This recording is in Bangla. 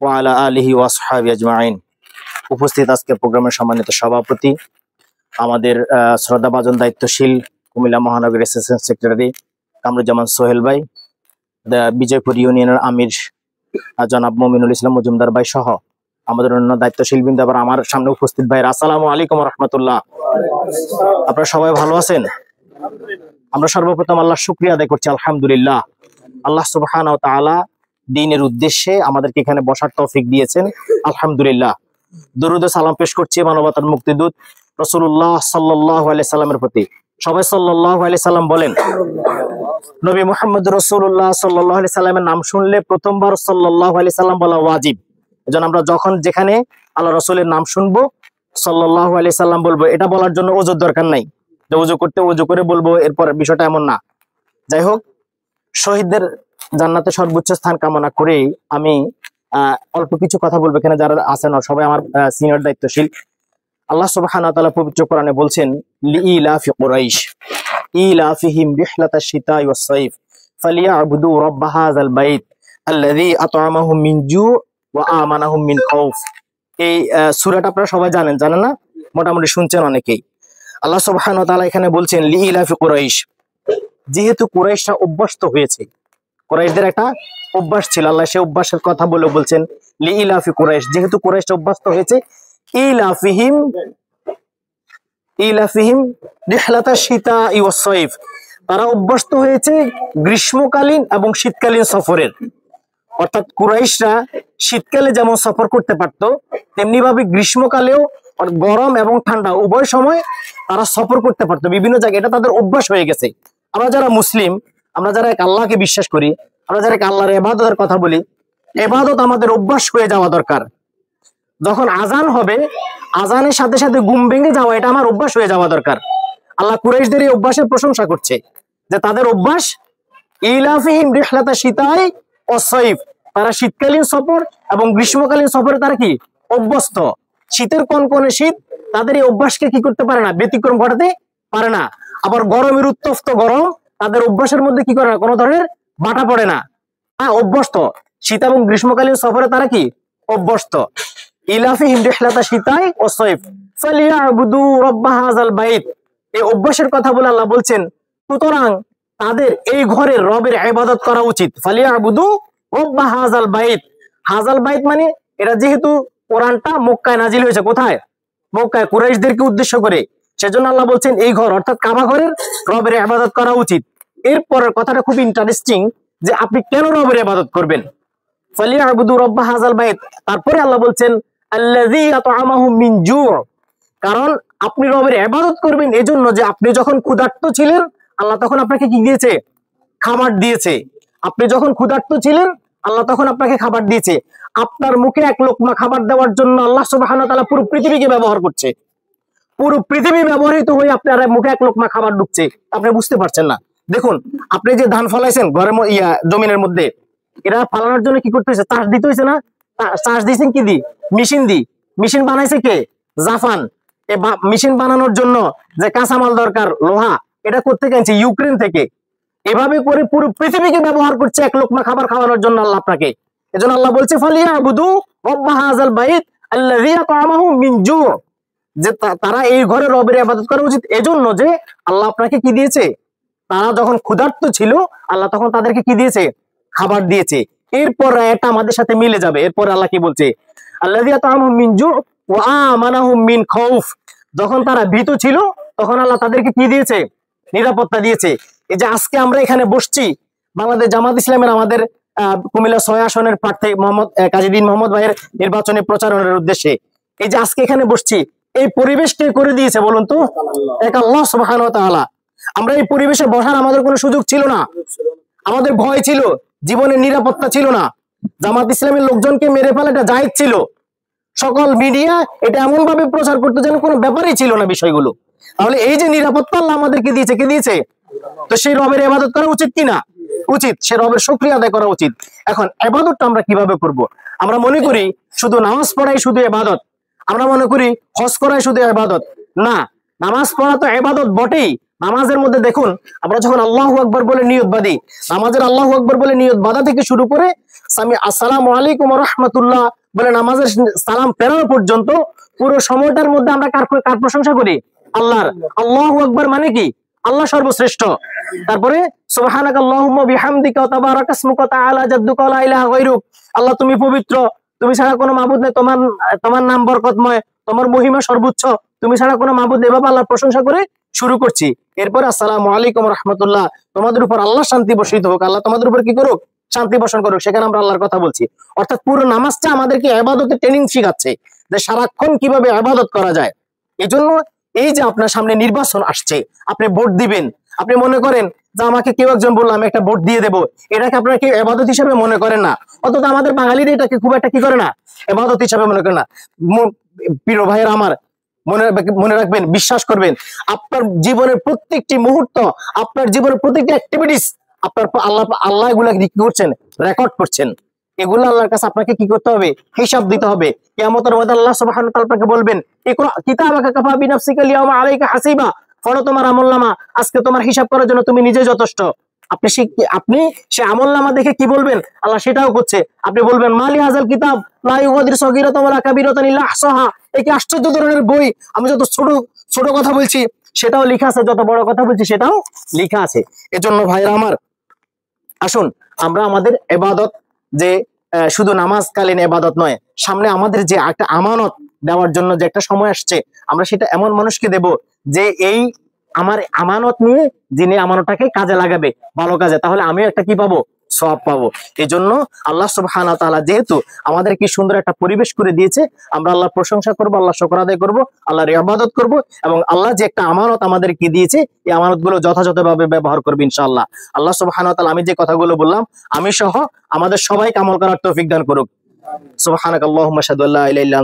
ওয়া আলা আলিহি ওয়া আসহাবিহি আজমাইন। উপস্থিত আজকের প্রোগ্রামের সম্মানিত সভাপতি, আমাদের শ্রদ্ধাভাজন দায়িত্বশীল কুমিল্লা মহানগর অ্যাসিস্ট্যান্ট সেক্রেটারি কামরুজ্জামান সোহেল ভাই, বিজয়পুর ইউনিয়নের আমির জনাব মুমিনুল ইসলাম মজুমদার ভাই সহ আমাদের অন্য দায়িত্বশীল বৃন্দ, আবার আমার সামনে উপস্থিত ভাইরা, আসসালামু আলাইকুম ওয়া রাহমাতুল্লাহ। আপনারা সবাই ভালো আছেন? আমরা সর্বপ্রথম আল্লাহর শুকরিয়া আদায় করছি, আলহামদুলিল্লাহ। আল্লাহ সুবহানাহু ওয়া তাআলা দ্বীনের উদ্দেশ্যে আমাদেরকে এখানে বসার তৌফিক দিয়েছেন, আলহামদুলিল্লাহ। দরুদ ও সালাম পেশ করছি মানবতার মুক্তিদূত রাসূলুল্লাহ সাল্লাল্লাহু আলাইহি সাল্লামের প্রতি। সবাই সাল্লাল্লাহু আলাইহি সাল্লাম বলেন। নবী মুহাম্মদ রাসূলুল্লাহ সাল্লাল্লাহু আলাইহি সাল্লামের নাম শুনলে প্রথমবার সাল্লাল্লাহু আলাইহি সাল্লাম বলা ওয়াজিব। এজন্য আমরা যখন যেখানে আল্লাহ রাসূলের নাম শুনবো সাল্লাল্লাহু আলাইহি সাল্লাম বলবো। এটা বলার জন্য ওযুর দরকার নাই যে ওযু করতে ওযু করে বলবো, এরপর বিষয়টা এমন না। যাই হোক, শহীদদের জান্নাতে সর্বোচ্চ স্থান কামনা করে আমি অল্প কিছু কথা বলবো। এখানে যারা আছেন সবাই আমার সিনিয়র দায়িত্বশীল। আল্লাহ সুবহানাহু ওয়া তাআলা পবিত্র কোরআনে বলছেন, লিইলাফি কুরাইশ ইলাফিহিম রিহলাতাশ শিতাই ওয়াস সাইফ ফালিয়াবুদু রাব্ব হাযাল বাইত আল্লাযী আত'আমাহুম মিন জু' ওয়া আমানাহুম মিন খাউফ। এই সূরাটা আপনারা সবাই জানেন না? মোটামুটি শুনছেন অনেকেই। আল্লাহ সুবহানাহু ওয়া তাআলা এখানে বলছেন লিইলাফি কুরাইশ, যেহেতু কুরাইশরা অভ্যস্ত হয়েছে, কুরাইশদের একটা অভ্যাস ছিল, আল্লাহ সেই অভ্যাসের কথা বলে বলছেন লিইলাফি কুরাইশ, যেহেতু কুরাইশরা অভ্যস্ত হয়েছে ইলাফিহিম রিহলাতাশ শিতাই ওয়াস সাইফ, তারা অভ্যস্ত হয়েছে গ্রীষ্মকালীন এবং শীতকালীন সফরের। অর্থাৎ কুরাইশরা শীতকালে যেমন সফর করতে পারতো, তেমনি ভাবে গ্রীষ্মকালেও গরম এবং ঠান্ডা উভয় সময় তারা সফর করতে পারতো বিভিন্ন জায়গায়। এটা তাদের অভ্যাস হয়ে গেছে। আমরা যারা মুসলিম, আমরা যারা এক আল্লাহকে বিশ্বাস করি, আমরা যারা এক আল্লাহর ইবাদতের কথা বলি, ইবাদত আমাদের অভ্যাস হয়ে যাওয়া দরকার। যখন আজান হবে, আজানের সাথে সাথে ঘুম ভেঙে যাওয়া, এটা আমার অভ্যাস হয়ে যাওয়া দরকার। আল্লাহ কুরাইশদের এই অভ্যাসের প্রশংসা করছে যে তাদের অভ্যাস ইলাফিহিম রিহলাতাশ শিতাই ওয়াস সাইফ, তারা শীতকালীন সফর এবং গ্রীষ্মকালীন সফরে তারা কি অভ্যস্ত। শীতের কনকনে শীত তাদের এই অভ্যাসকে কি করতে পারে না, ব্যতিক্রম ঘটাতে পারে না। আবার গরমের উত্তপ্ত গরম তাদের অভ্যাসের মধ্যে কি করে না, কোনো ধরনের বাটা পড়ে না। অভ্যস্ত শীত এবং গ্রীষ্মকালীন সফরে তারা কি অভ্যস্ত। ইলাফিহিম রিহলাতাশ শিতাই ওয়াস সাইফ ফালিয়াবুদু রাব্ব হাযাল বাইত, এই অভ্যাসের কথা বলে আল্লাহ বলছেন, সুতরাং তাদের এই ঘরের রবের ইবাদত করা উচিত। ফালিয়াবুদু রাব্ব হাযাল বাইত, হাযাল বাইত মানে এটা যেহেতু কোরআনটা মক্কায় নাজিল হয়েছে, কোথায়? মক্কায়, কুরাইশদেরকে উদ্দেশ্য করে। সেজন্য আল্লাহ বলছেন এই ঘর অর্থাৎ কাবা ঘরের রবের ইবাদত করা উচিত। এরপরের কথাটা খুব ইন্টারেস্টিং যে আপনি কেন রবের ইবাদত করবেন। ফালিয়াবুদু রাব্ব হাযাল বাইত, তারপরে আল্লাহ বলছেন আল্লাযী আত'আমাহুম মিন জু', কারণ আপনি রবের ইবাদত করবেন এজন্য যে আপনি যখন ক্ষুধার্ত ছিলেন আল্লাহ তখন আপনাকে কি দিয়েছে? খাবার দিয়েছে। আপনি যখন ক্ষুধার্ত ছিলেন আল্লাহ তখন আপনাকে খাবার দিয়েছে। আপনার মুখে এক লোকমা খাবার দেওয়ার জন্য আল্লাহ সুবহানাহু ওয়া তাআলা পুরো পৃথিবীকে ব্যবহার করছে। পুরো পৃথিবী ব্যবহৃত হয়ে আপনার মুখে এক লোকমা খাবার ঢুকছে, আপনি বুঝতে পারছেন না। দেখুন, আপনি যে ধান ফলাইছেন ঘরের জমিনের মধ্যে, এরা ফালানোর জন্য কি করতে হয়েছে? চাষ দিতে হয়েছে না? চাষ দিয়েছেন কি দি? মেশিন দি। মেশিন বানাইছে কে? জাপান। এই মেশিন বানানোর জন্য যে কাঁচামাল দরকার, লোহা, এটা কোত্থেকে আনছে? ইউক্রেন থেকে। এভাবে করে পুরো পৃথিবীকে ব্যবহার করছে এক লোকমা খাবার খাওয়ানোর জন্য আল্লাহ আপনাকে। এজন্য আল্লাহ বলছে ফালিয়াবুদু রাব্ব হাযাল বাইত আল্লাযী আত'আমাহুম মিন জু', যে তারা এই ঘরে রবের ইবাদত করা উচিত এজন্য যে আল্লাহ আপনাকে কি দিয়েছে? তারা যখন ক্ষুধার্ত ছিল আল্লাহ তখন তাদেরকে কি দিয়েছে? খাবার দিয়েছে। এরপর এটা আমাদের সাথে মিলে যাবে। এরপর আল্লাহ কি বলছে? আল্লাযী আত'আমাহুম মিন জু' ওয়া আমানাহুম মিন খাউফ, যখন তারা ভীত ছিল তখন আল্লাহ তাদেরকে কি দিয়েছে? নিরাপত্তা দিয়েছে। এই যে আজকে আমরা এখানে বসছি, বাংলাদেশ জামাত ইসলামের আমাদের কুমিল্লা ৬ আসনের প্রার্থী কাজীদ্বীন মোহাম্মদ ভাইয়ের নির্বাচনী প্রচারণের উদ্দেশ্যে এই যে আজকে এখানে বসছি, এই পরিবেশ কে করে দিয়েছে বলুন তো? এক আল্লাহ সুবহানাহু ওয়া তাআলা। আমরা এই পরিবেশে বসার আমাদের কোনো সুযোগ ছিল না, আমাদের ভয় ছিল, জীবনের নিরাপত্তা ছিল না। জামাত ইসলামের লোকজনকে মেরে ফেলা এটা জায়েজ ছিল। সকল মিডিয়া এটা এমন ভাবে প্রচার করতে যেন কোনো ব্যাপারই ছিল না বিষয়গুলো। তাহলে এই যে নিরাপত্তা আল্লাহ আমাদেরকে দিয়েছে, কে দিয়েছে? তো সেই রবের ইবাদত করা উচিত কিনা? উচিত। সে রবের শুকরিয়া আদায় করা উচিত। এখন ইবাদতটা আমরা কিভাবে করব? আমরা মনে করি শুধু নামাজ পড়াই শুধু ইবাদত, আমরা মনে করি হজ করাই শুধু ইবাদত। না, নামাজ পড়া তো ইবাদত বটেই। নামাজের মধ্যে দেখুন, আমরা যখন আল্লাহু আকবার বলে নিয়ত বাঁধি, নামাজের আল্লাহু আকবার বলে নিয়ত বাঁধা থেকে শুরু করে আসসালামু আলাইকুম ওয়া রাহমাতুল্লাহ বলে নামাজের সালাম ফেরানো পর্যন্ত পুরো সময়টার মধ্যে আমরা কার প্রশংসা করি? আল্লাহর। আল্লাহু আকবার মানে কি? আল্লাহ সর্বশ্রেষ্ঠ। তারপরে সুবহানাকাল্লাহুম্মা বিহামদিকা ওয়া তাবারাকা ইসমুকা ওয়া তাআলা জাদ্দুকা ওয়া লা ইলাহা গায়রুক, আল্লাহ তুমি পবিত্র, তুমি ছাড়া কোনো মাবুদ নেই, তোমার নাম বরকতময়, তোমার মহিমা সর্বোচ্চ, তুমি ছাড়া কোনো মাবুদ নেই। এভাবে আল্লাহর প্রশংসা করে শুরু করছি। এরপর আসসালামু আলাইকুম ওয়া রাহমাতুল্লাহ, তোমাদের উপর আল্লাহ শান্তি বর্ষিত হোক, আল্লাহ তোমাদের উপর কি করুক? শান্তি বর্ষণ করুক। সেখানে আমরা আল্লাহর কথা বলছি। অর্থাৎ পুরো নামাজটা আমাদেরকে ইবাদতের ট্রেনিং শিখাচ্ছে যে সারাক্ষণ কিভাবে ইবাদত করা যায়। এজন্য এই যে আপনার সামনে নির্বাচন আসছে, আপনি ভোট দিবেন, আপনি মনে করেন যে আমাকে কেউ একজন বললো আমি একটা ভোট দিয়ে দেবো, এটাকে আপনারা কি ইবাদত হিসেবে মনে করেন না। অথচ আমাদের বাঙালিরা এটাকে খুব একটা কি করে না, ইবাদত হিসেবে মনে করে না। প্রিয় ভাইয়েরা আমার, মনে রাখবেন, বিশ্বাস করবেন, আপনার জীবনের প্রত্যেকটি মুহূর্ত, আপনার জীবনের প্রত্যেকটি অ্যাক্টিভিটিস আপনার আল্লাহ এগুলা কি করছেন? রেকর্ড করছেন। এগুলো আল্লাহর কাছে আপনাকে কি করতে হবে? হিসাব দিতে হবে। কিয়ামতের ময়দানে আল্লাহ সুবহানাহু ওয়া তাআলা আপনাকে বলবেন, ইকরা কিতাবাকা কাফা বিনাফসিকা আল-ইয়াওমা আলাইকা হাসিবা, পড়ো তোমার আমলনামা, আজকে তোমার হিসাব করার জন্য তুমি নিজে যথেষ্ট। আপনি সে আমলনামা দেখে কি বলবেন? আল্লাহ সেটাও করছে। আপনি বলবেন মালি হাযাল কিতাব লা ইউগাদিরু সগীরাতান ওয়ালা কাবীরাতান ইল্লা আহসাহা, এই কি আশ্চর্য ধরনের বই, আমি যত ছোট ছোট কথা বলছি সেটাও লেখা আছে, যত বড় কথা বলছি সেটাও লেখা আছে। এজন্য ভাইরা আমার, আসুন আমরা আমাদের ইবাদত যে শুধু নামাজকালীন ইবাদত নয়, সামনে আমাদের যে একটা আমানত দেওয়ার জন্য যে একটা সময় আসছে, আমরা সেটা এমন মানুষকে দেব যে এই আমার আমানত নিয়ে, যিনি আমানতটাকে কাজে লাগাবে ভালো কাজে, তাহলে আমিও একটা কি পাবো? সওয়াব পাবো। এজন্য আল্লাহ সুবহানাহু ওয়া তাআলা যেহেতু আমাদের কি সুন্দর একটা পরিবেশ করে দিয়েছে, আমরা আল্লাহর প্রশংসা করব, আল্লাহ শুকর আদায় করব, আল্লাহর ইবাদত করব, এবং আল্লাহ যে একটা আমানত আমাদেরকে দিয়েছে এই আমানতগুলো যথাযথভাবে ব্যবহার করব ইনশাআল্লাহ। আল্লাহ সুবহানাহু ওয়া তাআলা আমি যে কথাগুলো বললাম, আমি সহ আমাদের সবাইকে আমল করার তৌফিক দান করুক। সুবহানাকাল্লাহুম্মা আশহাদু আল্লা ইলাহা ইল্লা